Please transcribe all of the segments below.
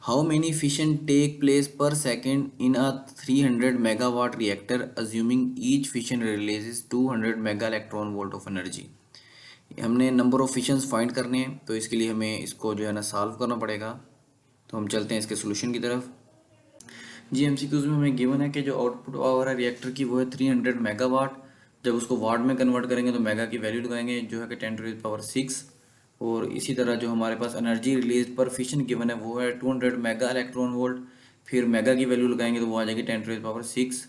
How many fission take place per second in a 300 megawatt reactor assuming each fission releases 200 mega electron volt of energy. हमने number of fissions find करने हैं, तो इसके लिए हमें इसको जो है ना सॉल्व करना पड़ेगा। तो हम चलते हैं इसके सोल्यूशन की तरफ। जी एमसीक्यूज में हमें गिवन है कि जो आउटपुट पावर है रिएक्टर की वो है 300 मेगावाट। जब उसको वाट में कन्वर्ट करेंगे तो मेगा की वैल्यू लगाएंगे जो है कि 10⁻⁶। और इसी तरह जो हमारे पास एनर्जी रिलीज पर फिशन गिवन है वो है 200 मेगा इलेक्ट्रॉन वोल्ट। फिर मेगा की वैल्यू लगाएंगे तो वो आ जाएगी 10⁻⁶।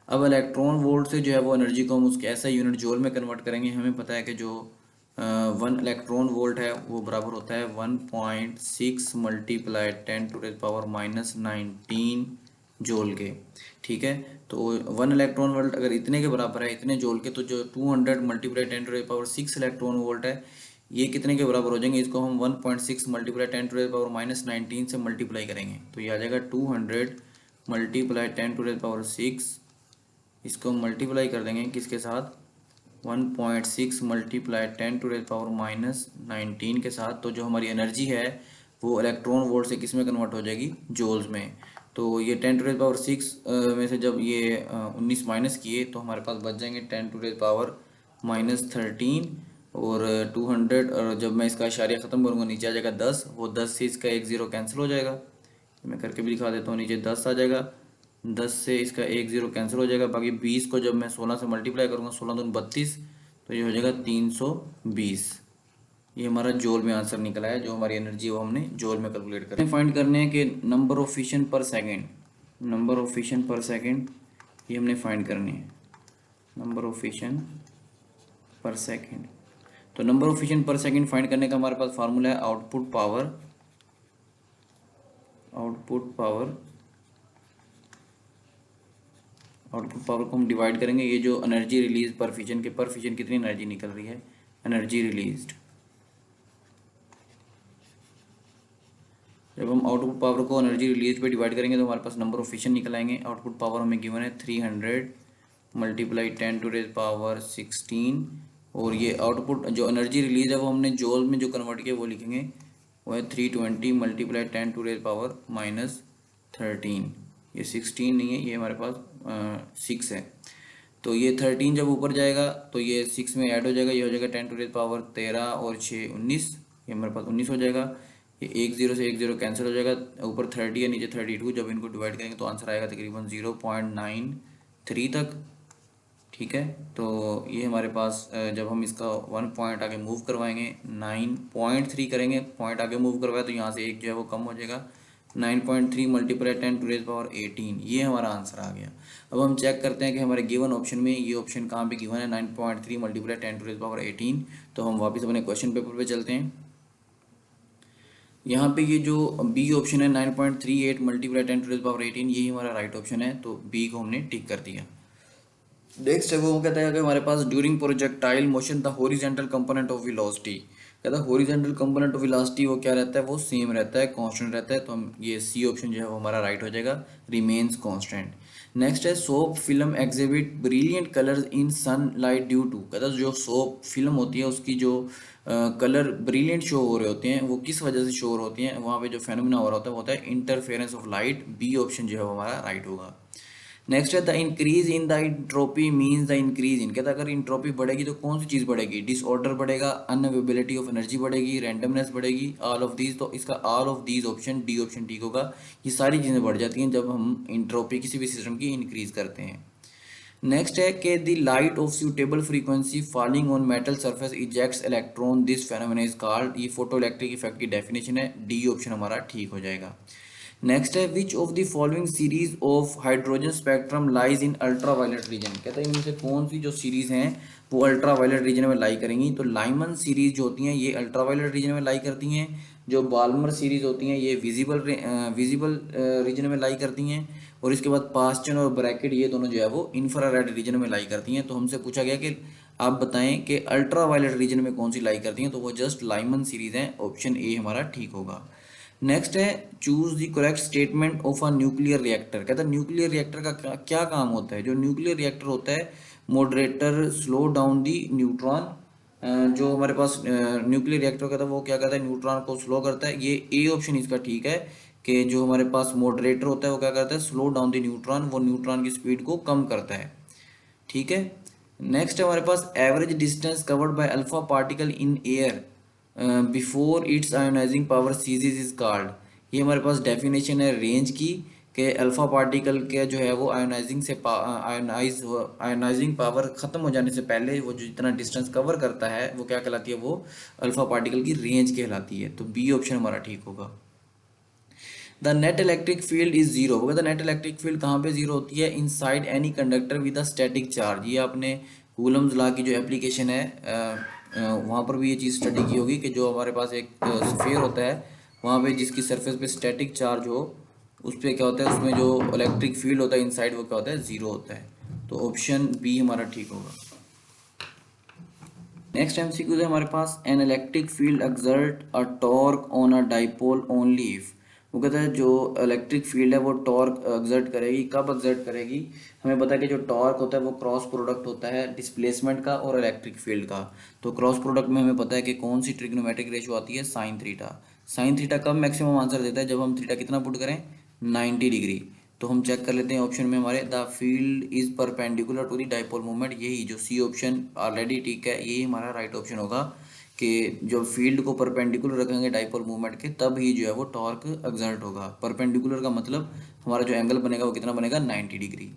अब इलेक्ट्रॉन वोल्ट से जो है वो एनर्जी को हम उसके ऐसा यूनिट जूल में कन्वर्ट करेंगे। हमें पता है कि जो 1 इलेक्ट्रॉन वोल्ट है वो बराबर होता है 1.6 मल्टीप्लाई 10⁻⁻19 जोल के। ठीक है, तो 1 इलेक्ट्रॉन वोल्ट अगर इतने के बराबर है, इतने जोल के, तो जो 200 मल्टीप्लाई 10⁻⁶ इलेक्ट्रॉन वोल्ट है ये कितने के बराबर हो जाएंगे। इसको हम 1.6 मल्टीप्लाई 10⁻⁻19 से मल्टीप्लाई करेंगे तो ये आ जाएगा 200 मल्टीप्लाई 10⁻⁶। इसको मल्टीप्लाई कर देंगे किसके साथ, 1.6 मल्टीप्लाई 10⁻⁻19 के साथ। तो जो हमारी एनर्जी है वो इलेक्ट्रॉन वोल्ट से किस में कन्वर्ट हो जाएगी, जूल्स में। तो ये 10⁻⁶ में से जब ये 19 माइनस किए तो हमारे पास बच जाएंगे 10⁻⁻13। और 200, और जब मैं इसका इशारिया ख़त्म करूँगा नीचे आ जाएगा 10। वो 10 से इसका एक ज़ीरो कैंसिल हो जाएगा। मैं करके भी दिखा देता हूँ, नीचे 10 आ जाएगा, 10 से इसका एक ज़ीरो कैंसिल हो जाएगा। बाकी 20 को जब मैं 16 से मल्टीप्लाई करूँगा, 16 दूनी 32, तो ये हो जाएगा 320। ये हमारा जोल में आंसर निकला है। जो हमारी एनर्जी है वो हमने जोल में कैलकुलेट करनी फाइंड करने हैं कि नंबर ऑफ फिशन पर सेकेंड, नंबर ऑफ फिशन पर सेकेंड ये हमने फाइंड करनी है, नंबर ऑफ फिशन पर सेकेंड। तो नंबर ऑफ फिशन पर सेकेंड फाइंड करने का हमारे पास फार्मूला है output power, output power, output power को हम डिवाइड करेंगे ये जो एनर्जी रिलीज पर फिशन के, पर फिशन कितनी एनर्जी निकल रही है, एनर्जी रिलीज्ड। जब हम आउटपुट पावर को एनर्जी रिलीज पे डिवाइड करेंगे तो हमारे पास नंबर ऑफ फिशन निकल आएंगे। आउटपुट पावर हमें गिवन है 300 मल्टीप्लाई 10⁻16। और ये आउटपुट जो एनर्जी रिलीज है वो हमने जूल में जो कन्वर्ट किया वो लिखेंगे, वो है 320 मल्टीप्लाई 10⁻⁻13। ये 16 नहीं है, ये हमारे पास 6 है। तो ये 13 जब ऊपर जाएगा तो ये 6 में ऐड हो जाएगा, ये हो जाएगा 10⁻13 और 6 19, ये हमारे पास 19 हो जाएगा। ये एक ज़ीरो से एक ज़ीरो कैंसिल हो जाएगा, ऊपर 30 है नीचे 32। जब इनको डिवाइड करेंगे तो आंसर आएगा तकरीबन 0.93 तक। ठीक है, तो ये हमारे पास जब हम इसका 1 पॉइंट आगे मूव करवाएंगे, 9.3 करेंगे, पॉइंट आगे मूव करवाए तो यहाँ से एक जो है वो कम हो जाएगा। 9.3 मल्टीप्लाई 10⁻18, ये हमारा आंसर आ गया। अब हम चेक करते हैं कि हमारे गिवन ऑप्शन में ये ऑप्शन कहाँ पे गिवन है, 9.3 मल्टीप्लाई 10⁻18। तो हम वापस अपने क्वेश्चन पेपर पे चलते हैं। यहाँ पे ये जो बी ऑप्शन है 9.38 मल्टीप्लाई 10⁻18, यही हमारा राइट ऑप्शन है, तो बी को हमने टिक कर दिया। नेक्स्ट है वो कहता है कि हमारे पास during projectile motion the horizontal component of velocity, कहता है हॉरिजॉन्टल कंपोनेंट ऑफ वेलोसिटी वो क्या रहता है, वो सेम रहता है, कांस्टेंट रहता है। तो हम ये सी ऑप्शन जो है वो हमारा राइट हो जाएगा, रिमेन्स कांस्टेंट। नेक्स्ट है soap film exhibit brilliant colours in sunlight due to, कहता है जो सोप फिल्म होती है उसकी जो कलर ब्रिलियंट शो हो रहे होते हैं वो किस वजह से शो हो रहे होती हैं, वहाँ पे जो फेनोमेना हो रहा होता है वो होता है interference of light. B option जो है वो हमारा राइट होगा। नेक्स्ट है the increase in the entropy means the increase in, कहता है अगर इंट्रोपी बढ़ेगी तो कौन सी चीज़ बढ़ेगी, डिसऑर्डर बढ़ेगा, अनअवेलेबिलिटी ऑफ एनर्जी बढ़ेगी, रैंडमनेस बढ़ेगी, ऑल ऑफ दीज। तो इसका all of these option D option ठीक होगा। ये सारी चीज़ें बढ़ जाती हैं जब हम इंट्रोपी किसी भी सिस्टम की इंक्रीज करते हैं। नेक्स्ट है कि the light of suitable frequency falling on metal surface ejects electron, this phenomena is called, ये फोटो इलेक्ट्रिक इफेक्ट की डेफिनेशन है। डी ऑप्शन हमारा ठीक हो जाएगा। नेक्स्ट है which of the following series of hydrogen spectrum lies in ultra violet region, कहता है इनमें से कौन सी जो सीरीज हैं वो अल्ट्रा वायलेट रीजन में लाई करेंगी। तो लाइमन सीरीज जो होती हैं ये अल्ट्रा वायलेट रीजन में लाई करती हैं। जो बाल्मर सीरीज होती हैं ये विजिबल रीजन में लाई करती हैं। और इसके बाद पास्चन और ब्रैकेट ये दोनों जो है वो इंफ्रारेड रीजन में लाई करती हैं। तो हमसे पूछा गया कि आप बताएं कि अल्ट्रा वायलेट रीजन में कौन सी लाई करती हैं, तो वो जस्ट लाइमन सीरीज हैं। ऑप्शन ए हमारा ठीक होगा। नेक्स्ट है choose the correct statement of a nuclear reactor, कहता है न्यूक्लियर रिएक्टर का क्या काम होता है। जो न्यूक्लियर रिएक्टर होता है moderator slow down the neutron. जो हमारे पास न्यूक्लियर रिएक्टर कहता है वो क्या करता है, न्यूट्रॉन को स्लो करता है। ये ए ऑप्शन इसका ठीक है कि जो हमारे पास मॉडरेटर होता है वो क्या करता है, स्लो डाउन द न्यूट्रॉन, वो न्यूट्रॉन की स्पीड को कम करता है। ठीक है। नेक्स्ट है हमारे पास average distance covered by alpha particle in air before its ionising power ceases is called. ये हमारे पास डेफिनेशन है रेंज की, कि अल्फा पार्टिकल के जो है वो आयोनाइजिंग पावर ख़त्म हो जाने से पहले वो जो जितना डिस्टेंस कवर करता है वो क्या कहलाती है, वो अल्फा पार्टिकल की रेंज कहलाती है। तो बी ऑप्शन हमारा ठीक होगा। The net electric field is zero. The net electric field कहाँ पे जीरो होती है, inside any conductor with a static charge. ये आपने कूलम्स लॉ की जो एप्लीकेशन है वहाँ पर भी ये चीज़ स्टडी की होगी, कि जो हमारे पास एक स्फीयर होता है वहाँ पे जिसकी सरफेस पे स्टैटिक चार्ज हो, उस पर क्या होता है, उसमें जो इलेक्ट्रिक फील्ड होता है इनसाइड वो क्या होता है, ज़ीरो होता है। तो ऑप्शन बी हमारा ठीक होगा। नेक्स्ट एमसीक्यू है हमारे पास, an electric field exert a torque on a dipole only if. वो कहता है जो इलेक्ट्रिक फील्ड है वो टॉर्क एक्सर्ट करेगी, कब एक्सर्ट करेगी, हमें पता है कि जो टॉर्क होता है वो क्रॉस प्रोडक्ट होता है डिस्प्लेसमेंट का और इलेक्ट्रिक फील्ड का। तो क्रॉस प्रोडक्ट में हमें पता है कि कौन सी ट्रिग्नोमेट्रिक रेशो आती है, साइन थीटा। साइन थीटा कब मैक्सिमम आंसर देता है, जब हम थीटा कितना पुट करें, 90 डिग्री। तो हम चेक कर लेते हैं ऑप्शन में हमारे, the field is perpendicular to the dipole moment, यही जो सी ऑप्शन ऑलरेडी ठीक है, यही हमारा राइट ऑप्शन होगा, कि जो फील्ड को परपेंडिकुलर रखेंगे डाइपोल मूवमेंट के तब ही जो है वो टॉर्क एक्सर्ट होगा। परपेंडिकुलर का मतलब हमारा जो एंगल बनेगा वो कितना बनेगा, 90 डिग्री।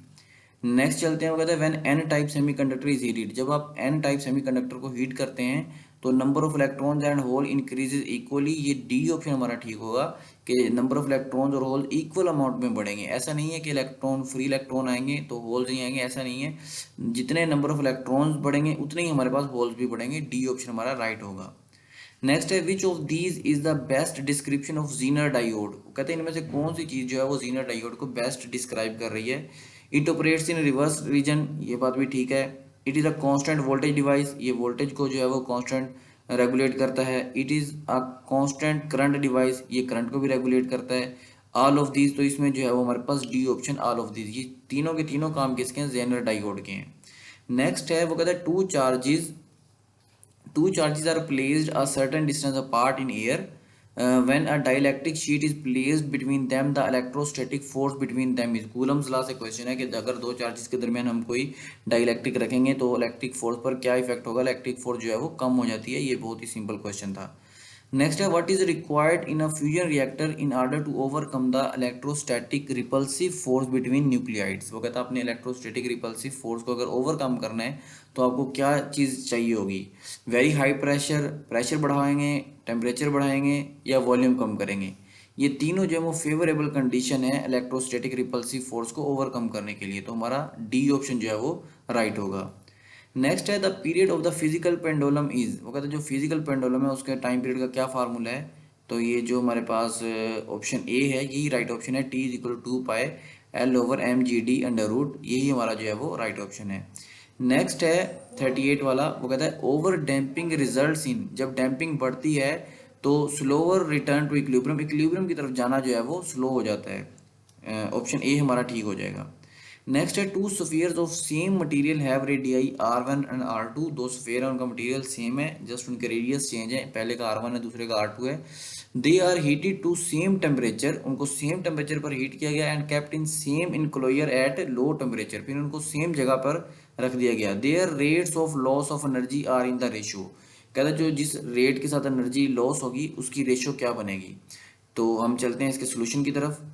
नेक्स्ट चलते हैं, वो कहते हैं when N type semiconductor is heated. जब आप एन टाइप सेमीकंडक्टर को हीट करते हैं तो number of electrons and hole increases equally. ये डी ऑप्शन हमारा ठीक होगा, कि नंबर ऑफ इलेक्ट्रॉन्स और होल इक्वल अमाउंट में बढ़ेंगे। ऐसा नहीं है कि इलेक्ट्रॉन फ्री इलेक्ट्रॉन आएंगे तो होल्स नहीं आएंगे, ऐसा नहीं है। जितने नंबर ऑफ इलेक्ट्रॉन्स बढ़ेंगे उतने ही हमारे पास होल्स भी बढ़ेंगे। डी ऑप्शन हमारा राइट होगा। नेक्स्ट है which of these is the best description of Zener diode. कहते हैं इनमें से कौन सी चीज़ जो है वो जीनर डायोड को बेस्ट डिस्क्राइब कर रही है। It operates in reverse region, ये बात भी ठीक है। It is a constant voltage device, ये वोल्टेज को जो है वो कांस्टेंट रेगुलेट करता है। It is a constant current device, ये करंट को भी रेगुलेट करता है। ऑल ऑफ दीज, तो इसमें जो है वो हमारे पास D option all of these, ये तीनों के तीनों काम किसके हैं, जेनर डायोड के हैं। नेक्स्ट है वो कहता है two charges are placed a certain distance apart in air. When a dielectric sheet is placed between them, the electrostatic force between them is Coulomb's law से क्वेश्चन है कि अगर दो चार्जेस के दरमियान हम कोई डाइलेक्ट्रिक रखेंगे तो इलेक्ट्रिक फोर्स पर क्या इफेक्ट होगा, इलेक्ट्रिक फोर्स जो है वो कम हो जाती है। ये बहुत ही सिंपल क्वेश्चन था। नेक्स्ट है what is required in a fusion reactor in order to overcome the electrostatic repulsive force between nuclides. वो कहता है अपने इलेक्ट्रोस्टैटिक रिपल्सिव फोर्स को अगर ओवरकम करना है तो आपको क्या चीज़ चाहिए होगी, वेरी हाई प्रेशर, प्रेशर बढ़ाएंगे, टेम्परेचर बढ़ाएंगे या वॉल्यूम कम करेंगे। ये तीनों जो है वो फेवरेबल कंडीशन है इलेक्ट्रोस्टैटिक रिपल्सिव फोर्स को ओवरकम करने के लिए। तो हमारा डी ऑप्शन जो है वो राइट होगा। नेक्स्ट है the period of the physical pendulum is. वो कहते हैं जो फिजिकल पेंडुलम है उसके टाइम पीरियड का क्या फार्मूला है, तो ये जो हमारे पास ऑप्शन ए है यही राइट ऑप्शन है, T is equal to pi L over M G D under root, यही हमारा जो है वो राइट ऑप्शन है। नेक्स्ट है 38 वाला, वो कहता है ओवर डैम्पिंग रिजल्ट्स इन, जब डैम्पिंग बढ़ती है तो slower return to equilibrium, equilibrium की तरफ जाना जो है वो स्लो हो जाता है। ऑप्शन ए हमारा ठीक हो जाएगा। नेक्स्ट है two spheres of same material have radii R1 and R2। दो स्फीयर है उनका मटेरियल सेम है, जस्ट उनके रेडियस चेंज है, पहले का R1 है दूसरे का R2 है। They are heated to same temperature, उनको सेम टेम्परेचर पर हीट किया गया and kept in same enclosure at low temperature, फिर उनको सेम जगह पर रख दिया गया। Their rates of loss of energy are in the ratio. कहता है जो जिस रेट के साथ एनर्जी लॉस होगी उसकी रेशो क्या बनेगी। तो हम चलते हैं इसके सोल्यूशन की तरफ।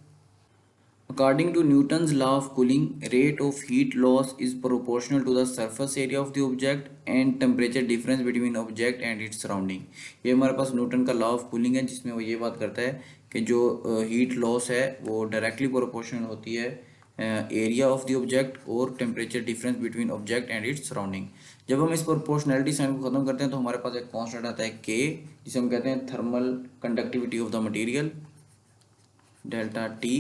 According to Newton's law of cooling, rate of heat loss is proportional to the surface area of the object and temperature difference between object and its surrounding। ये हमारे पास न्यूटन का लॉ ऑफ कूलिंग है जिसमें वो ये बात करता है कि जो हीट लॉस है वो डायरेक्टली प्रोपोर्शनल होती है एरिया ऑफ द ऑब्जेक्ट और temperature difference between object and its surrounding. जब हम इस प्रोपोर्शनैलिटी साइन को खत्म करते हैं तो हमारे पास एक कॉन्स्टेंट आता है के, जिसे हम कहते हैं thermal conductivity of the material, delta T,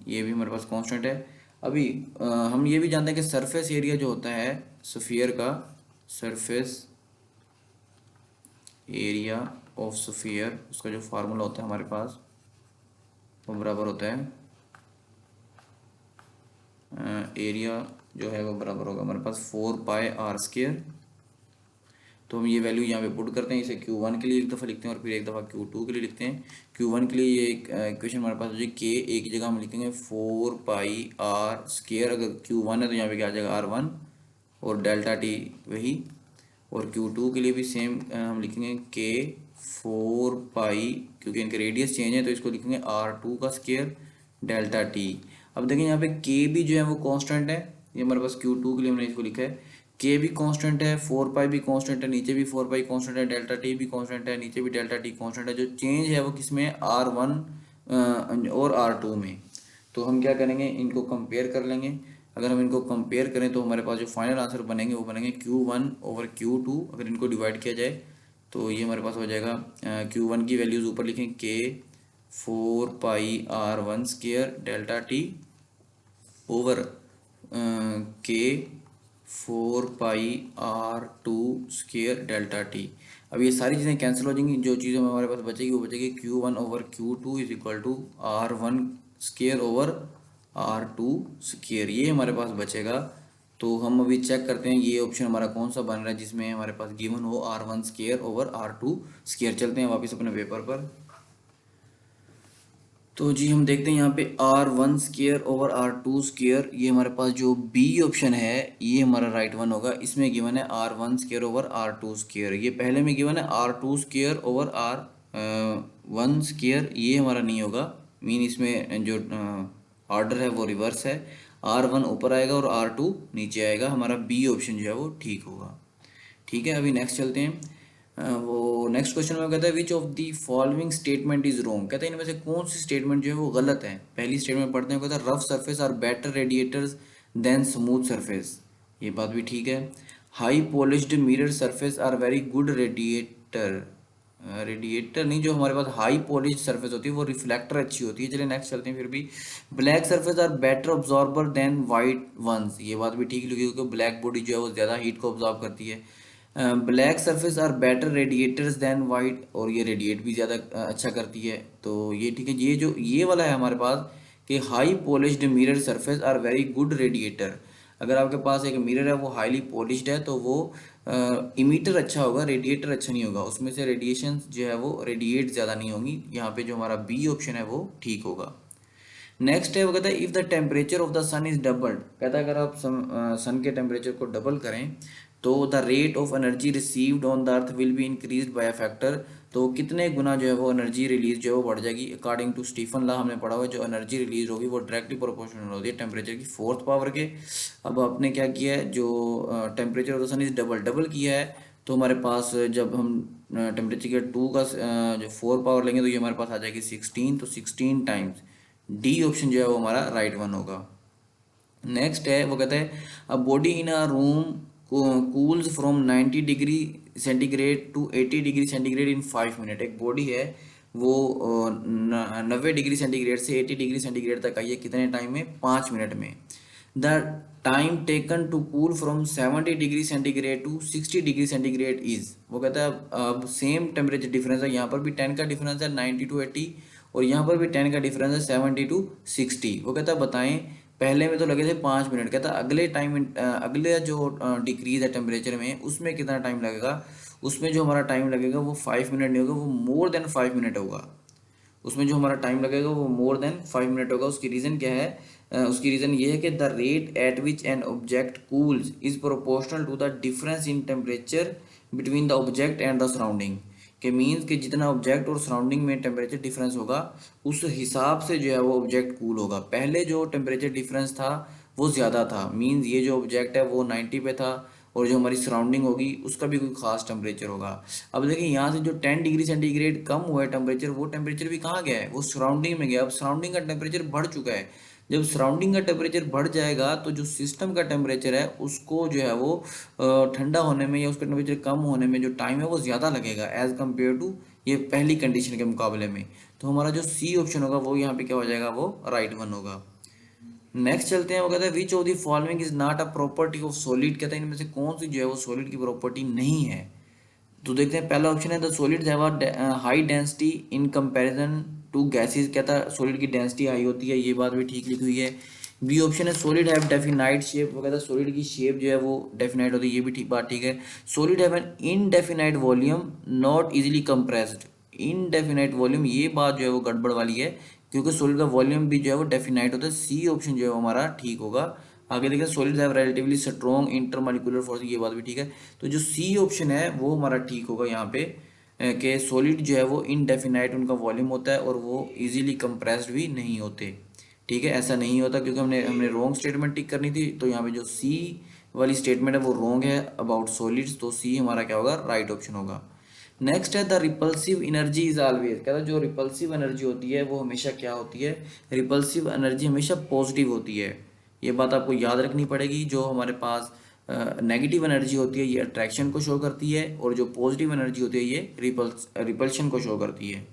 ये भी हमारे पास कांस्टेंट है। अभी हम ये भी जानते हैं कि सरफेस एरिया जो होता है स्फीयर का, सरफेस एरिया ऑफ स्फीयर, उसका जो फार्मूला होता है हमारे पास वो बराबर होता है एरिया जो है वो बराबर होगा हमारे पास 4 पाई आर स्क्वायर तो हम ये वैल्यू यहाँ पे पुट करते हैं, इसे Q1 के लिए एक दफ़ा लिखते हैं और फिर एक दफ़ा Q2 के लिए लिखते हैं। Q1 के लिए ये एक इक्वेशन हमारे पास हो जाएगी के, एक जगह हम लिखेंगे 4πr², अगर Q1 है तो यहाँ पे क्या आ जाएगा R1 और डेल्टा टी वही, और Q2 के लिए भी सेम हम लिखेंगे के 4π, क्योंकि इनके रेडियस चेंज है तो इसको लिखेंगे R2² डेल्टा टी। अब देखें यहाँ पे के भी जो है वो कांस्टेंट है, ये हमारे पास Q2 के लिए हमने इसको लिखा है, के भी कांस्टेंट है, 4π भी कांस्टेंट है, नीचे भी 4π कांस्टेंट है, डेल्टा टी भी कांस्टेंट है, नीचे भी डेल्टा टी कांस्टेंट है। जो चेंज है वो किसमें है, R1 और R2 में। तो हम क्या करेंगे, इनको कंपेयर कर लेंगे। अगर हम इनको कंपेयर करें तो हमारे पास जो फाइनल आंसर बनेंगे वो बनेंगे Q1/Q2। अगर इनको डिवाइड किया जाए तो ये हमारे पास हो जाएगा, Q1 की वैल्यूज़ ऊपर लिखें के 4πr1² डेल्टा टी ओवर के 4πr2² डेल्टा टी। अब ये सारी चीज़ें कैंसिल हो जाएंगी, जो चीज़ें हमारे पास बचेगी वो बचेगी Q1/Q2 is equal to R1² ये हमारे पास बचेगा। तो हम अभी चेक करते हैं ये ऑप्शन हमारा कौन सा बन रहा है जिसमें हमारे पास गिवन हो R1²/R2²। चलते हैं वापस अपने पेपर पर। तो जी हम देखते हैं यहाँ पे R1²/R2², ये हमारे पास जो बी ऑप्शन है ये हमारा राइट वन होगा। इसमें गिवन है R1²/R2², ये पहले में गिवन है R2²/R1², ये हमारा नहीं होगा, मीन इसमें जो ऑर्डर है वो रिवर्स है, R1 ऊपर आएगा और R2 नीचे आएगा। हमारा बी ऑप्शन जो है वो ठीक होगा। ठीक है, अभी नेक्स्ट चलते हैं। वो नेक्स्ट क्वेश्चन में कहता है which of the following statement is wrong, कहता है इनमें से कौन सी स्टेटमेंट जो है वो गलत है। पहली स्टेटमेंट पढ़ते हैं, कहता है rough surface are better radiators than smooth surface, ये बात भी ठीक है। High polished mirror surface are very good radiator, radiator नहीं, जो हमारे पास हाई पॉलिश सरफेस होती है वो रिफ्लेक्टर अच्छी होती है। चलिए नेक्स्ट चलते हैं फिर भी। Black surface are better absorber than white ones, ये बात भी ठीक है क्योंकि ब्लैक बॉडी जो है वो ज़्यादा हीट को ऑब्जॉर्व करती है। Black surface are better radiators than white, और ये रेडिएट भी ज़्यादा अच्छा करती है, तो ये ठीक है। ये जो ये वाला है हमारे पास कि high polished mirror surface are very good radiator, अगर आपके पास एक मिरर है वो हाईली पॉलिश्ड है तो वो इमीटर अच्छा होगा, रेडिएटर अच्छा नहीं होगा, उसमें से रेडिएशन जो है वो रेडिएट ज़्यादा नहीं होंगी। यहाँ पे जो हमारा बी ऑप्शन है वो ठीक होगा। नेक्स्ट है वो कहता है if the temperature of the sun is doubled, कहता है अगर आप सन के टेम्परेचर को डबल करें तो the rate of energy received on the earth will be increased by a factor, तो कितने गुना जो है वो एनर्जी रिलीज जो है वो बढ़ जाएगी। अकॉर्डिंग टू स्टीफन लॉ हमने पढ़ा हुआ है, जो एनर्जी रिलीज होगी वो डायरेक्टली प्रोपोर्शनल होती है टेम्परेचर की 4th पावर के। अब आपने क्या किया है, जो temperature of the sun is double किया है, तो हमारे पास जब हम टेम्परेचर के 2 का जो 4 पावर लेंगे तो ये हमारे पास आ जाएगी 16, तो 16 टाइम्स डी ऑप्शन जो है वो हमारा राइट वन होगा। नेक्स्ट है वो कहता है a body in a room cools from 90 degree centigrade to 80 degree centigrade in 5 minute, एक बॉडी है वो 90 डिग्री सेंटीग्रेड से 80 डिग्री सेंटीग्रेड तक आई है, कितने टाइम में, 5 मिनट में। The time taken to cool from 70 degree centigrade to 60 degree centigrade is, वो कहता है अब सेम टेम्परेचर डिफरेंस है, यहाँ पर भी 10 का डिफरेंस है 90 टू 80, और यहाँ पर भी 10 का डिफरेंस है 70 टू 60। वो कहता है बताएं पहले में तो लगे थे 5 मिनट, कहता अगले अगले जो डिक्रीज है टेम्परेचर में उसमें कितना टाइम लगेगा, उसमें जो हमारा टाइम लगेगा वो 5 मिनट नहीं होगा, वो मोर देन 5 मिनट होगा। उसमें जो हमारा टाइम लगेगा वो मोर देन 5 मिनट होगा। उसकी रीज़न क्या है, उसकी रीज़न ये है कि the rate at which an object cools is proportional to the difference in temperature between the object and the surrounding, के मीन्स कि जितना ऑब्जेक्ट और सराउंडिंग में टेम्परेचर डिफरेंस होगा उस हिसाब से जो है वो ऑब्जेक्ट कूल होगा। पहले जो टेम्परेचर डिफरेंस था वो ज़्यादा था, मीन्स ये जो ऑब्जेक्ट है वो 90 पे था, और जो हमारी सराउंडिंग होगी उसका भी कोई खास टेम्परेचर होगा। अब देखिए यहाँ से जो 10 डिग्री सेंटीग्रेड कम हुआ है टेम्परेचर, वो टेम्परेचर भी कहाँ गया है, वो सराउंडिंग में गया। अब सराउंडिंग का टेम्परेचर बढ़ चुका है, जब सराउंडिंग का टेम्परेचर बढ़ जाएगा तो जो सिस्टम का टेम्परेचर है उसको जो है वो ठंडा होने में या उसका टेम्परेचर कम होने में जो टाइम है वो ज़्यादा लगेगा एज़ कम्पेयर टू ये पहली कंडीशन के मुकाबले में। तो हमारा जो सी ऑप्शन होगा वो यहाँ पे क्या हो जाएगा, वो राइट वन होगा। नेक्स्ट चलते हैं, वो कहता है which of the following is not a property of solid, कहता है इनमें से कौन सी जो है वो सॉलिड की प्रॉपर्टी नहीं है। तो देखते हैं पहला ऑप्शन है the solids have a high density in comparison to gases, कहता है सॉलिड की डेंसिटी हाई होती है, ये बात भी ठीक लिखी हुई है। बी ऑप्शन है सॉलिड हैव डेफिनाइट शेप, वो कहता है सॉलिड की शेप जो है वो डेफिनाइट होती है, ये भी ठीक बात ठीक है। Solid have an indefinite volume not easily compressed, indefinite volume ये बात जो है वो गड़बड़ वाली है, क्योंकि सॉलिड का वॉल्यूम भी जो है वो डेफिनाइट होता है। सी ऑप्शन जो है वो हमारा ठीक होगा। आगे देखें solid have relatively strong intermolecular force, ये बात भी ठीक है। तो जो सी ऑप्शन है वो हमारा ठीक होगा यहाँ पे, कि सॉलिड जो है वो इनडेफिनाइट उनका वॉल्यूम होता है और वो इजीली कंप्रेस्ड भी नहीं होते। ठीक है, ऐसा नहीं होता, क्योंकि हमने हमने रॉन्ग स्टेटमेंट टिक करनी थी। तो यहाँ पे जो सी वाली स्टेटमेंट है वो रॉन्ग है अबाउट सॉलिड्स, तो सी हमारा क्या होगा, राइट ऑप्शन होगा। नेक्स्ट है the repulsive energy is always, कहता है जो रिपल्सिव एनर्जी होती है वो हमेशा क्या होती है, रिपल्सिव एनर्जी हमेशा पॉजिटिव होती है। ये बात आपको याद रखनी पड़ेगी। जो हमारे पास नेगेटिव एनर्जी होती है ये अट्रैक्शन को शो करती है, और जो पॉजिटिव एनर्जी होती है ये रिपल्शन को शो करती है।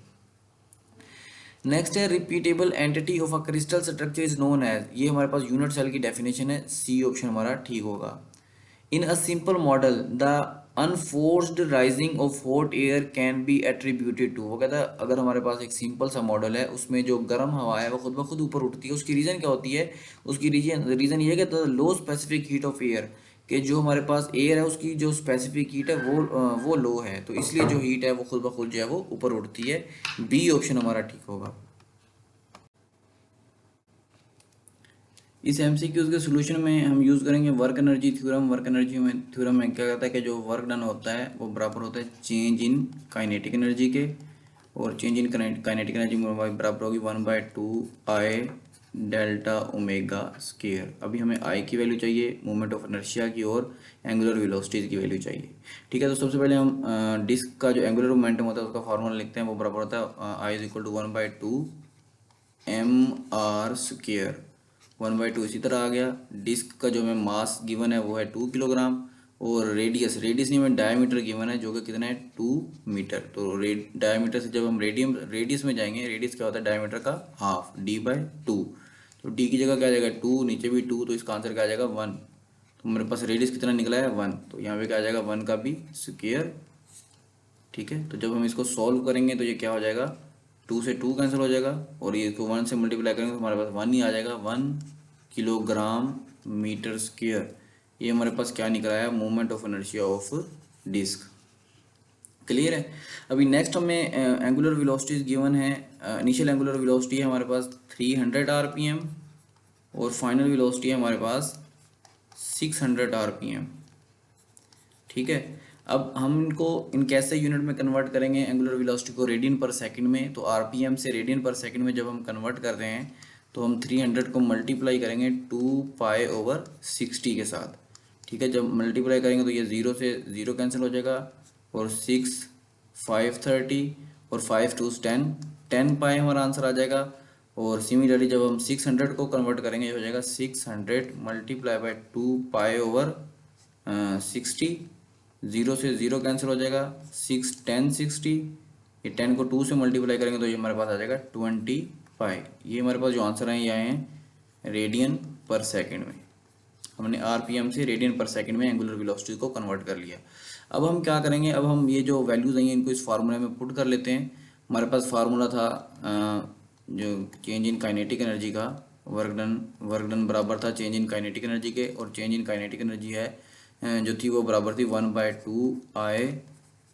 नेक्स्ट है repeatable entity of a crystal structure is known as, ये हमारे पास यूनिट सेल की डेफिनेशन है, सी ऑप्शन हमारा ठीक होगा। In a simple model the unforced rising of hot air can be attributed to, वो कहता है अगर हमारे पास एक सिंपल सा मॉडल है उसमें जो गर्म हवा है वो खुद ब खुद ऊपर उठती है, उसकी रीज़न क्या होती है, उसकी रीज़न ये है कि the low specific heat of air, कि जो हमारे पास एयर है उसकी जो स्पेसिफिक हीट है वो लो है, तो इसलिए जो हीट है वो खुद ब खुद जो है वो ऊपर उठती है। बी ऑप्शन हमारा ठीक होगा। इस एमसीक्यूज के सोल्यूशन में हम यूज़ करेंगे work energy theorem. Work energy में थ्योरम में क्या कहता है कि जो वर्क डन होता है वो बराबर होता है चेंज इन काइनेटिक एनर्जी के, और चेंज इन काइनेटिक एनर्जी बराबर होगी 1/2 I डेल्टा ओमेगा स्केयर। अभी हमें आई की वैल्यू चाहिए, मोमेंट ऑफ इनर्शिया की, और एंगुलर वेलोसिटीज की वैल्यू चाहिए। ठीक है, तो सबसे पहले हम डिस्क का जो एंगुलर मोमेंटम होता है उसका फार्मूला लिखते हैं, वो बराबर होता है I = 1/2 mr²। 1/2 इसी तरह आ गया। डिस्क का जो हमें मास गिवन है वो है 2 किलोग्राम, और रेडियस नहीं में डायमीटर गिवन है जो कि कितना है 2 मीटर। तो डायमीटर से जब हम रेडियस में जाएंगे, रेडियस क्या होता है डायमीटर का हाफ, d/2। तो d की जगह क्या आ जाएगा 2, नीचे भी 2, तो इसका आंसर क्या आ जाएगा 1। तो मेरे पास रेडियस कितना निकला है 1, तो यहाँ पे क्या आ जाएगा 1 का भी स्क्वायर। ठीक है, तो जब हम इसको सॉल्व करेंगे तो ये क्या हो जाएगा, 2 से 2 कैंसिल हो जाएगा, और ये को 1 से मल्टीप्लाई करेंगे तो हमारे पास 1 ही आ जाएगा, 1 किलोग्राम मीटर स्क्वायर। ये हमारे पास क्या निकला है, moment of inertia of disc. Clear है। अभी नेक्स्ट हमें एंगुलर वेलोसिटीज गिवन है। इनिशियल एंगुलर वेलोसिटी है हमारे पास 300 आरपीएम, और फाइनल वेलोसिटी है हमारे पास 600 आरपीएम। ठीक है, अब हम इनको इन कैसे यूनिट में कन्वर्ट करेंगे एंगुलर वेलोसिटी को, रेडियन पर सेकंड में। तो आरपीएम से रेडियन पर सेकंड में जब हम कन्वर्ट कर रहे हैं तो हम 300 को मल्टीप्लाई करेंगे 2π/60 के साथ। ठीक है, जब मल्टीप्लाई करेंगे तो ये 0 से 0 कैंसिल हो जाएगा, और 6 5 30, और 5 2 10, 10π हमारा आंसर आ जाएगा। और सिमिलरली जब हम 600 को कन्वर्ट करेंगे ये हो जाएगा 600 मल्टीप्लाई बाई 2π/60। 0 से 0 कैंसिल हो जाएगा, 6 10 60, ये 10 को 2 से मल्टीप्लाई करेंगे तो ये हमारे पास आ जाएगा 20π। ये हमारे पास जो आंसर हैं ये आए हैं रेडियन पर सेकंड में। हमने आरपीएम से रेडियन पर सेकंड में एंगुलर वेलोसिटी को कन्वर्ट कर लिया। अब हम क्या करेंगे, अब हम ये जो वैल्यूज हैं इनको इस फार्मूले में पुट कर लेते हैं। हमारे पास फार्मूला था जो चेंज इन काइनेटिक एनर्जी का, वर्क डन बराबर था चेंज इन काइनेटिक एनर्जी के, और चेंज इन काइनेटिक एनर्जी है जो थी वो बराबर थी 1/2 I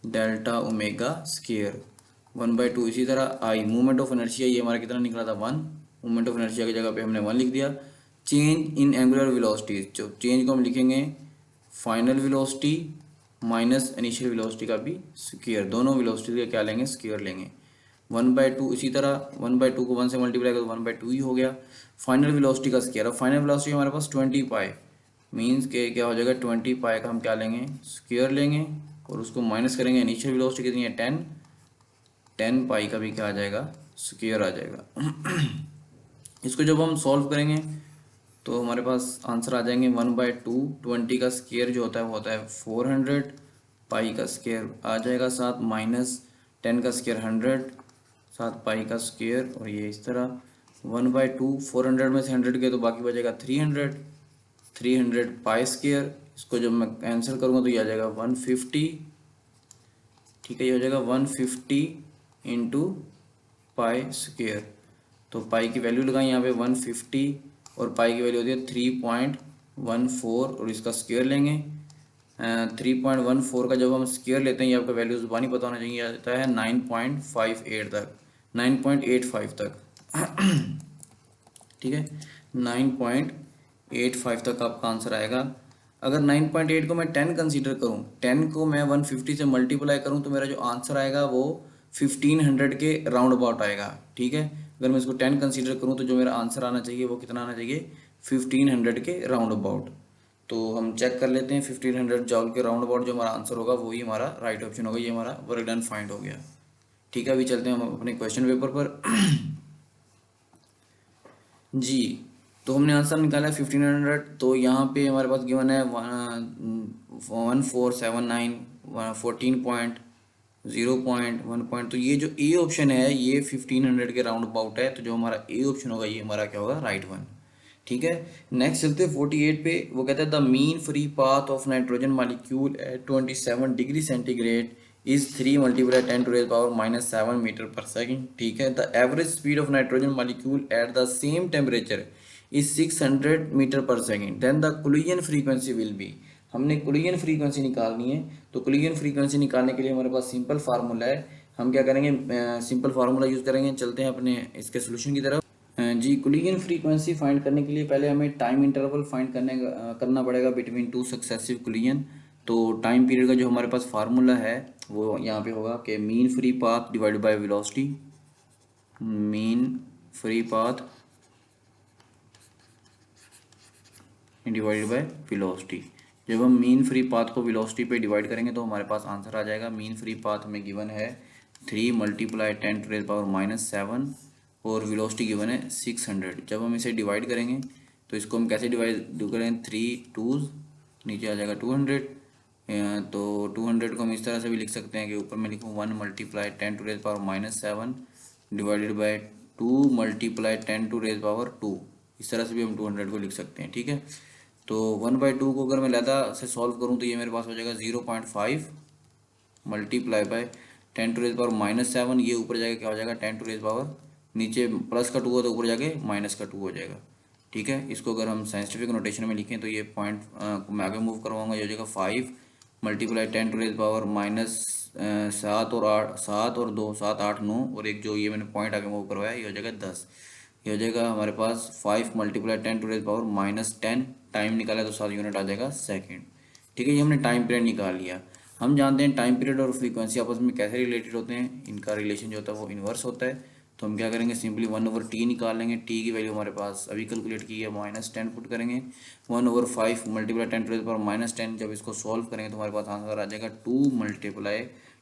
डेल्टा ओमेगा स्क्वायर। 1/2 इसी तरह आई मूवमेंट ऑफ इनर्शिया, ये हमारा कितना निकला था 1। मूवमेंट ऑफ इनर्शिया की जगह पे हमने 1 लिख दिया। चेंज इन एंगुलर वेलोसिटीज, जो चेंज को हम लिखेंगे final velocity minus initial velocity का भी स्क्वायर, दोनों वेलोसिटी का क्या लेंगे स्क्वायर लेंगे। 1/2 इसी तरह 1/2 को 1 से मल्टीप्लाई करो तो 1/2 ही हो गया। फाइनल वेलोसिटी का स्क्वायर, अब फाइनल वेलोसिटी हमारे पास 20π, मीन्स के क्या हो जाएगा 20π का हम क्या लेंगे स्क्वायर लेंगे, और उसको माइनस करेंगे। इनिशियल वेलोसिटी कितनी है 10π का भी क्या आ जाएगा स्क्वायर आ जाएगा। इसको जब हम सॉल्व करेंगे तो हमारे पास आंसर आ जाएंगे 1/2, 20 का स्क्वायर जो होता है वो होता है 400, पाई का स्क्वायर आ जाएगा साथ, माइनस 10 का स्क्वायर 100, साथ पाई का स्क्वायर, और ये इस तरह 1/2, 400 में से 100 गए तो बाकी बचेगा 300 पाई स्क्वायर। इसको जब मैं कैंसिल करूँगा तो ये आ जाएगा 150। ठीक है, ये हो जाएगा 150 इंटू पाई स्क्वायर। तो पाई की वैल्यू लगाई यहाँ पे 150 और पाई की वैल्यू होती है 3.14 और इसका स्क्वायर लेंगे। 3.14 का जब हम स्क्वायर लेते हैं, ये आपका वैल्यू ज़ुबानी पता होना चाहिए, आता है 9.58 तक, 9.85 तक। ठीक है, 9.85 तक आपका आंसर आएगा। अगर 9.8 को मैं 10 कंसीडर करूँ, 10 को मैं 150 से मल्टीप्लाई करूँ, तो मेरा जो आंसर आएगा वो 1500 के राउंड अबाउट आएगा। ठीक है, अगर मैं इसको 10 कंसीडर करूँ तो जो मेरा आंसर आना चाहिए वो कितना आना चाहिए, 1500 के राउंड अबाउट। तो हम चेक कर लेते हैं, 1500 जॉल के राउंड अबाउट जो हमारा आंसर होगा वही हमारा राइट ऑप्शन होगा। ये हमारा वर्क डन फाइंड हो गया। ठीक है, अभी चलते हैं हम अपने क्वेश्चन पेपर पर। जी, तो हमने आंसर निकाला है 1500। तो यहाँ पे हमारे पास गिवन है 1479, 14.0.1 तो ये जो ए ऑप्शन है ये 1500 के राउंड अबाउट है। तो जो हमारा ए ऑप्शन होगा ये हमारा क्या होगा, राइट वन। ठीक है, नेक्स्ट चलते हैं 48 पे। वो कहता है the mean free path of nitrogen molecule at 27 degree centigrade is 3 multiply 10⁻⁻7 metre per second. ठीक है, the average speed of nitrogen molecule at the same temperature is 600 metre per second, then the collision frequency will be. हमने collision frequency निकालनी है। तो collision frequency निकालने के लिए हमारे पास सिंपल फार्मूला है। हम क्या करेंगे, सिंपल फार्मूला यूज़ करेंगे। चलते हैं अपने इसके सोल्यूशन की तरफ। जी, कोलिजन फ्रीक्वेंसी फाइंड करने के लिए पहले हमें टाइम इंटरवल फाइंड करना पड़ेगा बिटवीन टू सक्सेसिव कोलिजन। तो टाइम पीरियड का जो हमारे पास फार्मूला है वो यहाँ पे होगा कि mean free path divided by velocity, mean free path divided by velocity. जब हम मीन फ्री पाथ को वेलोसिटी पे डिवाइड करेंगे तो हमारे पास आंसर आ जाएगा। मीन फ्री पाथ में गिवन है 3 मल्टीप्लाई 10⁻⁻7 और वेलोसिटी गिवन है 600। जब हम इसे डिवाइड करेंगे तो इसको हम कैसे डिवाइड करेंगे, 3 2 नीचे आ जाएगा 200। तो 200 को हम इस तरह से भी लिख सकते हैं कि ऊपर मैं लिखूँ 1 मल्टीप्लाई 10⁻⁻7 डिवाइडेड बाई 2 मल्टीप्लाई 10⁻²। इस तरह से भी हम 200 को लिख सकते हैं। ठीक है, तो 1/2 को अगर मैं लैदा से सॉल्व करूँ तो ये मेरे पास हो जाएगा 0.5 मल्टीप्लाई बाय 10⁻⁻7। ये ऊपर जाके क्या हो जाएगा 10⁻, नीचे प्लस का 2 है तो ऊपर जाके माइनस का 2 हो जाएगा। ठीक है, इसको अगर हम साइंटिफिक नोटेशन में लिखें तो ये पॉइंट को मैं आगे मूव करवाऊंगा। ये हो जाएगा 5 मल्टीप्लाई 10⁻⁻7 और 2 7 8 9 और एक जो ये मैंने पॉइंट आगे मूव करवाया ये हो जाएगा 10। ये हो जाएगा हमारे पास 5 मल्टीप्लाई 10⁻⁻10। टाइम निकाला तो 7 यूनिट आ जाएगा सेकेंड। ठीक है, ये हमने टाइम पीरियड निकाल लिया। हम जानते हैं टाइम पीरियड और फ्रीक्वेंसी आपस में कैसे रिलेटेड होते हैं। इनका रिलेशन जो होता है वो इन्वर्स होता है। तो हम क्या करेंगे, सिंपली 1/t निकाल लेंगे। टी की वैल्यू हमारे पास अभी कैलकुलेट की है -10 पुट करेंगे। 1/5 मल्टीप्लाई 10⁻⁻10। जब इसको सॉल्व करेंगे तो हमारे पास आंसर आ जाएगा 2 मल्टीप्लाई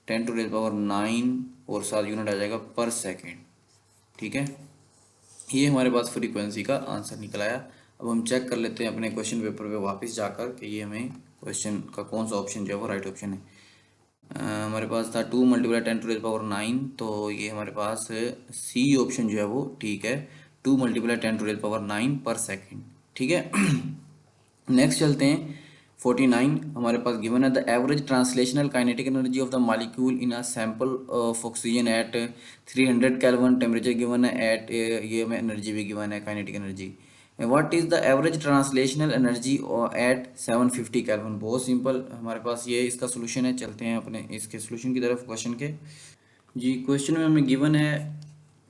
10�9 और 7 यूनिट आ जाएगा पर सेकेंड। ठीक है, ये हमारे पास फ्रीक्वेंसी का आंसर निकल आया। अब हम चेक कर लेते हैं अपने क्वेश्चन पेपर पे वापस जाकर कि ये हमें क्वेश्चन का कौन सा ऑप्शन जो है वो राइट ऑप्शन है। हमारे पास था 2 मल्टीप्लाई 10⁻9। तो ये हमारे पास सी ऑप्शन जो है वो ठीक है, 2 मल्टीप्लाई 10�9 पर सेकेंड। ठीक है, नेक्स्ट चलते हैं 49। हमारे पास गिवन है the average translational kinetic energy of the molecule in a sample of oxygen at 300 kelvin temperature given है एट, ये हमें एनर्जी भी गिवन है kinetic energy. What is the average translational energy at 750 kelvin. बहुत simple हमारे पास ये इसका सोल्यूशन है। चलते हैं अपने इसके सोल्यूशन की तरफ क्वेश्चन के। जी, क्वेश्चन में हमें गिवन है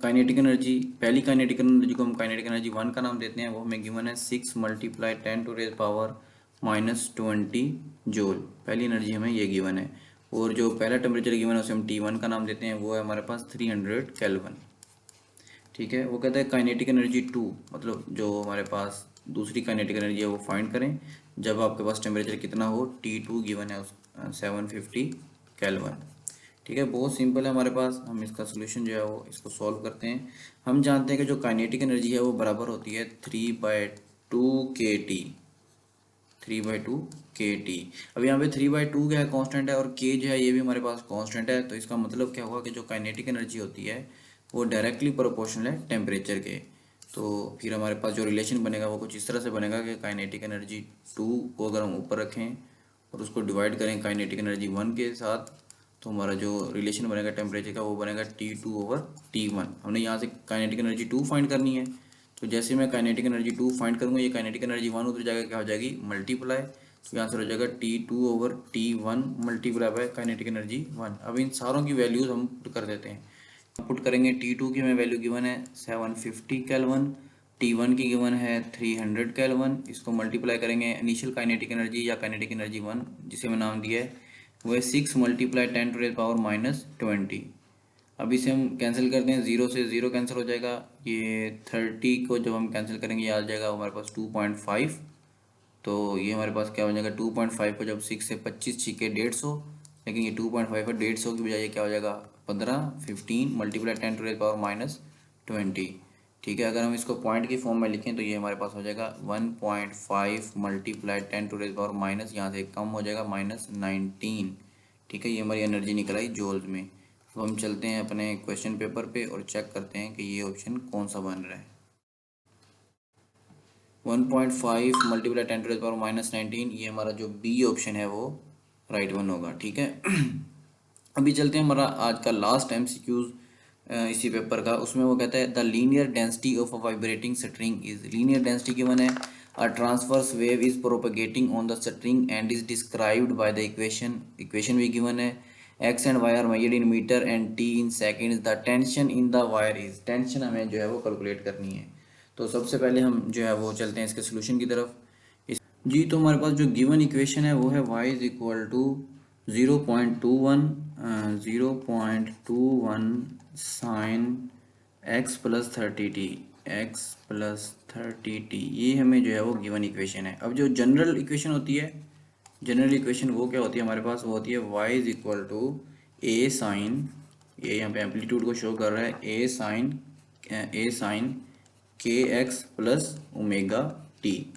काइनेटिक एनर्जी। पहली काइनेटिक एनर्जी को हम काइनेटिक एनर्जी 1 का नाम देते हैं। वो हमें गिवन है 6 मल्टीप्लाई 10⁻⁻20 जूल। पहली एनर्जी हमें ये गिवन है। और जो पहला टेम्परेचर गिवन है उसे हम T1 का नाम देते हैं। वो है हमारे पास 300 केल्विन। ठीक है, वो कहता है काइनेटिक एनर्जी 2, मतलब जो हमारे पास दूसरी काइनेटिक एनर्जी है वो फाइंड करें जब आपके पास टेम्परेचर कितना हो, T2 गिवन है 750 केल्विन। ठीक है, बहुत सिंपल है हमारे पास। हम इसका सोल्यूशन जो है वो इसको सॉल्व करते हैं। हम जानते हैं कि जो काइनेटिक एनर्जी है वो बराबर होती है 3/2 kT, 3/2 kT। अब यहाँ पे 3/2 क्या है, कांस्टेंट है, और k जो है ये भी हमारे पास कांस्टेंट है। तो इसका मतलब क्या हुआ कि जो काइनेटिक एनर्जी होती है वो डायरेक्टली प्रोपोर्शनल है टेम्परेचर के। तो फिर हमारे पास जो रिलेशन बनेगा वो कुछ इस तरह से बनेगा कि काइनेटिक एनर्जी 2 को अगर हम ऊपर रखें और उसको डिवाइड करें काइनेटिक एनर्जी 1 के साथ, तो हमारा जो रिलेशन बनेगा टेम्परेचर का वो बनेगा T2/T1। हमने यहाँ से काइनेटिक एनर्जी 2 फाइंड करनी है। तो जैसे मैं काइनेटिक एनर्जी 2 फाइंड करूँगा, ये काइनेटिक एनर्जी 1 उधर जाकर क्या हो जाएगी, मल्टीप्लाई, तो आंसर हो जाएगा T2 over T1 multiply by kinetic energy 1। अब इन सारों की वैल्यूज हम पुट कर देते हैं। पुट करेंगे T2 की हमें वैल्यू गिवन है 750 केल्विन, T1 की गिवन है 300 केल्विन। इसको मल्टीप्लाई करेंगे इनिशियल काइनेटिक एनर्जी या काइनेटिक एनर्जी 1 जिसे मैं नाम दिया है वो है 6 मल्टीप्लाई 10⁻⁻20। अब इसे हम कैंसिल करते हैं, 0 से 0 कैंसिल हो जाएगा, ये 30 को जब हम कैंसिल करेंगे ये आ जाएगा हमारे पास 2.5। तो ये हमारे पास क्या हो जाएगा 2.5 को जब 6 से 25 छीके 150, लेकिन ये 2.5 और 150 की बजाय क्या हो जाएगा 15 मल्टीप्लाई 10⁻⁻20। ठीक है, अगर हम इसको पॉइंट की फॉर्म में लिखें तो ये हमारे पास हो जाएगा 1.5 मल्टीप्लाई 10⁻⁻, यहाँ से कम हो जाएगा -19। ठीक है, ये हमारी एनर्जी निकल आई जूल्स में। तो हम चलते हैं अपने क्वेश्चन पेपर पे और चेक करते हैं कि ये ऑप्शन कौन सा बन रहा है। 1.5 मल्टीप्लाई 10⁻⁻19, ये हमारा जो बी ऑप्शन है वो राइट वन होगा। ठीक है, अभी चलते हैं हमारा आज का लास्ट MCQs इसी पेपर का। उसमें वो कहता है the linear density of a vibrating string is, linear density given है, a transverse wave is propagating on the string and is described by the equation भी गिवन है, x and y are measured in metre and t in seconds, the tension in the wire is, tension हमें जो है वो calculate करनी है। तो सबसे पहले हम जो है वो चलते हैं इसके सोल्यूशन की तरफ। जी, तो हमारे पास जो गिवन इक्वेशन है वो है y is equal to 0.21 sine x plus 30t, ये हमें जो है वो गिवन इक्वेशन है। अब जो जनरल इक्वेशन होती है, जनरल इक्वेशन वो क्या होती है हमारे पास, वो होती है y is equal to A sine, ये यहाँ पे एम्पलीट्यूड को शो कर रहा है, ए साइन के एक्स प्लस ओमेगा टी,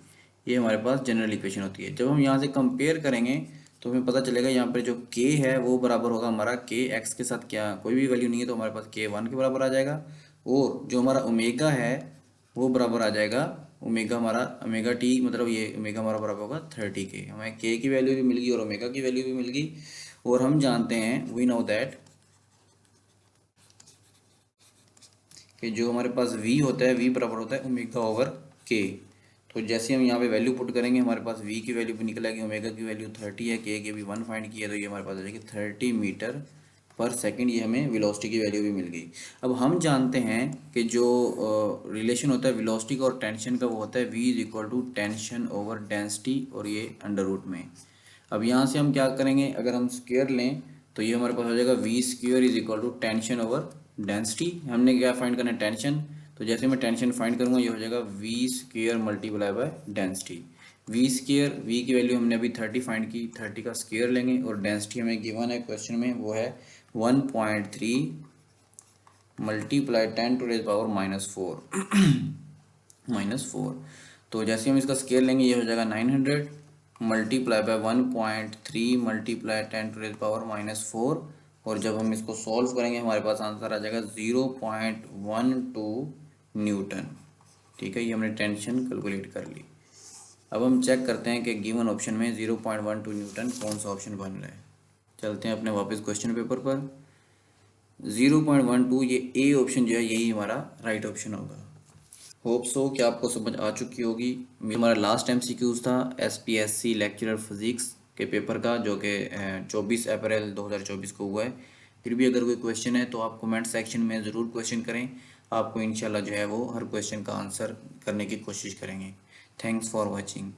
ये हमारे पास जनरल इक्वेशन होती है। जब हम यहाँ से कंपेयर करेंगे तो हमें पता चलेगा यहाँ पर जो k है वो बराबर होगा हमारा के एक्स के साथ, क्या कोई भी वैल्यू नहीं है तो हमारे पास k1 के बराबर आ जाएगा, और जो हमारा ओमेगा है वो बराबर आ जाएगा ओमेगा, हमारा ओमेगा टी मतलब ये ओमेगा हमारा बराबर होगा 30 के। हमें k की वैल्यू भी मिल गई और ओमेगा की वैल्यू भी मिल गई, और हम जानते हैं वी नो दैट कि जो हमारे पास v होता है v बराबर होता है ओमेगा ओवर k। तो जैसे हम यहाँ पे वैल्यू पुट करेंगे हमारे पास v की वैल्यू भी निकल आएगी, ओमेगा की वैल्यू 30 है, k की भी 1 फाइंड किया, तो ये हमारे पास आ जाएगी 30 मीटर पर सेकंड, ये हमें वेलोसिटी की वैल्यू भी मिल गई। अब हम जानते हैं कि जो रिलेशन होता है वेलोसिटी का और टेंशन का वो होता है v is equal to tension over density, और ये अंडर रूट में। अब यहाँ से हम क्या करेंगे, अगर हम स्क्वायर लें तो ये हमारे पास हो जाएगा v square is equal to tension over density. हमने क्या फाइंड करना है, टेंशन, तो जैसे मैं टेंशन फाइंड करूंगा ये हो जाएगा v square multiply by density. v square, v की वैल्यू हमने अभी 30 फाइंड की, 30 का स्क्वायर लेंगे, और डेंसिटी हमें गिवन है क्वेश्चन में वो है 1.3 मल्टीप्लाई 10⁻⁻⁴ -4। तो जैसे हम इसका स्क्वायर लेंगे ये हो जाएगा 900 मल्टीप्लाई बाय 1.3 मल्टीप्लाई 10⁻⁻⁴, और जब हम इसको सॉल्व करेंगे हमारे पास आंसर आ जाएगा 0.12 न्यूटन। ठीक है, ये हमने टेंशन कैलकुलेट कर ली। अब हम चेक करते हैं कि गिवन ऑप्शन में 0.12 न्यूटन कौन सा ऑप्शन बन रहा है। चलते हैं अपने वापस क्वेश्चन पेपर पर। 0.12 ये ए ऑप्शन जो है यही हमारा राइट ऑप्शन होगा। होप सो कि आपको समझ आ चुकी होगी। हमारा लास्ट MCQs था SPSC लेक्चरर फिजिक्स के पेपर का, जो कि 24 अप्रैल 2024 को हुआ है। फिर भी अगर कोई क्वेश्चन है तो आप कमेंट सेक्शन में ज़रूर क्वेश्चन करें, आपको इंशाल्लाह जो है वो हर क्वेश्चन का आंसर करने की कोशिश करेंगे। Thanks for watching.